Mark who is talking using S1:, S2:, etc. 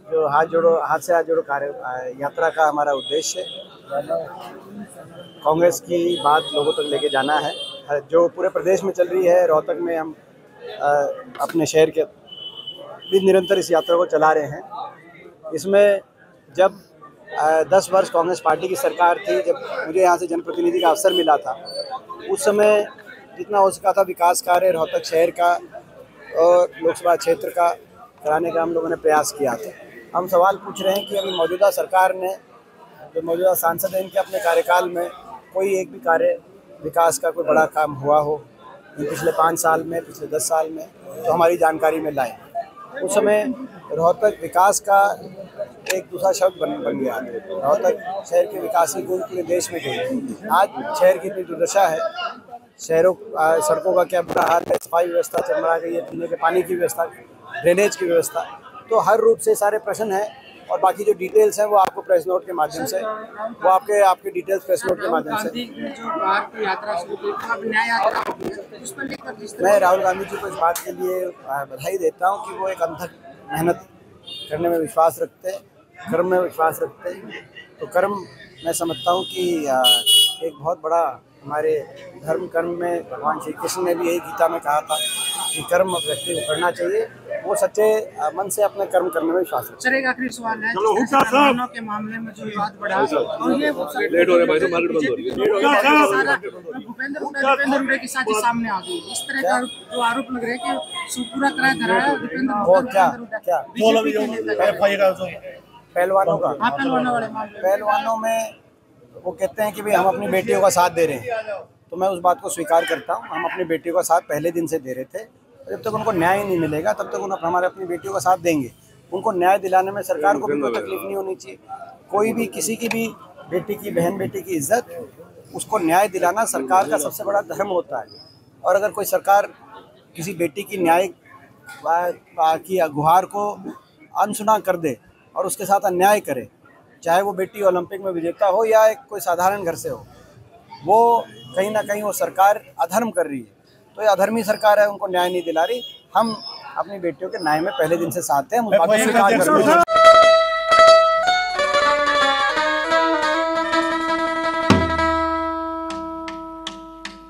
S1: जो हाथ से हाथ जोड़ो कार्य यात्रा का हमारा उद्देश्य कांग्रेस की बात लोगों तक लेके जाना है। जो पूरे प्रदेश में चल रही है, रोहतक में हम अपने शहर के भी निरंतर इस यात्रा को चला रहे हैं। इसमें जब 10 वर्ष कांग्रेस पार्टी की सरकार थी, जब मुझे यहाँ से जनप्रतिनिधि का अवसर मिला था, उस समय जितना हो सका था विकास कार्य रोहतक शहर का और लोकसभा क्षेत्र का कराने का हम लोगों ने प्रयास किया था। हम सवाल पूछ रहे हैं कि अभी मौजूदा सरकार ने, जो मौजूदा सांसद हैं, इनके अपने कार्यकाल में कोई एक भी कार्य विकास का कोई बड़ा काम हुआ हो पिछले 5 साल में, पिछले 10 साल में, तो हमारी जानकारी में लाए। उस समय रोहतक विकास का एक दूसरा शब्द बन गया। रोहतक शहर के विकास की गूंज पूरे देश में गई। आज शहर की इतनी दुर्दशा है, सड़कों का क्या बुरा हाल है, सफाई व्यवस्था चरमरा गई है, पीने के पानी की व्यवस्था, ड्रेनेज की व्यवस्था, तो हर रूप से सारे प्रश्न हैं। और बाकी जो डिटेल्स हैं वो आपको प्रेस नोट के माध्यम से, वो आपके डिटेल्स प्रेस नोट के माध्यम से। मैं राहुल गांधी जी को इस बात के लिए बधाई देता हूं कि वो एक अथक मेहनत करने में विश्वास रखते हैं, कर्म में विश्वास रखते हैं। तो कर्म मैं समझता हूं कि एक बहुत बड़ा हमारे धर्म कर्म में भगवान श्री कृष्ण ने भी यही गीता में कहा था कि कर्म व्यक्ति को करना चाहिए, वो सच्चे मन से अपने कर्म करने में विश्वास रखते हैं।
S2: सर, एक आखिरी सवाल है, मेहमानों के मामले में जो विवाद बढ़ा और ये लेट हो रहा है भाई, तो मार्केट बंद हो रही है, भूपेंद्र हुड्डा की साजिश सामने आ गई। इस तरह का जो आरोप लग रहे हैं कि पूरा करार धरा है
S1: पहलवानों में वो कहते हैं कि भाई हम अपनी बेटियों का साथ दे रहे हैं, तो मैं उस बात को स्वीकार करता हूँ। हम अपनी बेटियों का साथ पहले दिन से दे रहे थे। जब तक उनको न्याय नहीं मिलेगा तब तक हमारे अपनी बेटियों का साथ देंगे। उनको न्याय दिलाने में सरकार को भी कोई तकलीफ नहीं होनी चाहिए। कोई भी किसी की भी बेटी की, बहन बेटी की इज्जत, उसको न्याय दिलाना सरकार का सबसे बड़ा धर्म होता है। और अगर कोई सरकार किसी बेटी की न्याय की गुहार को अनसुना कर दे और उसके साथ अन्याय करे, चाहे वो बेटी ओलंपिक में विजेता हो या एक कोई साधारण घर से हो, वो कहीं ना कहीं वो सरकार अधर्म कर रही है। तो ये अधर्मी सरकार है, उनको न्याय नहीं दिला रही। हम अपनी बेटियों के न्याय में पहले दिन से साथ हैं, हम उस बात को स्वीकार करते हैं।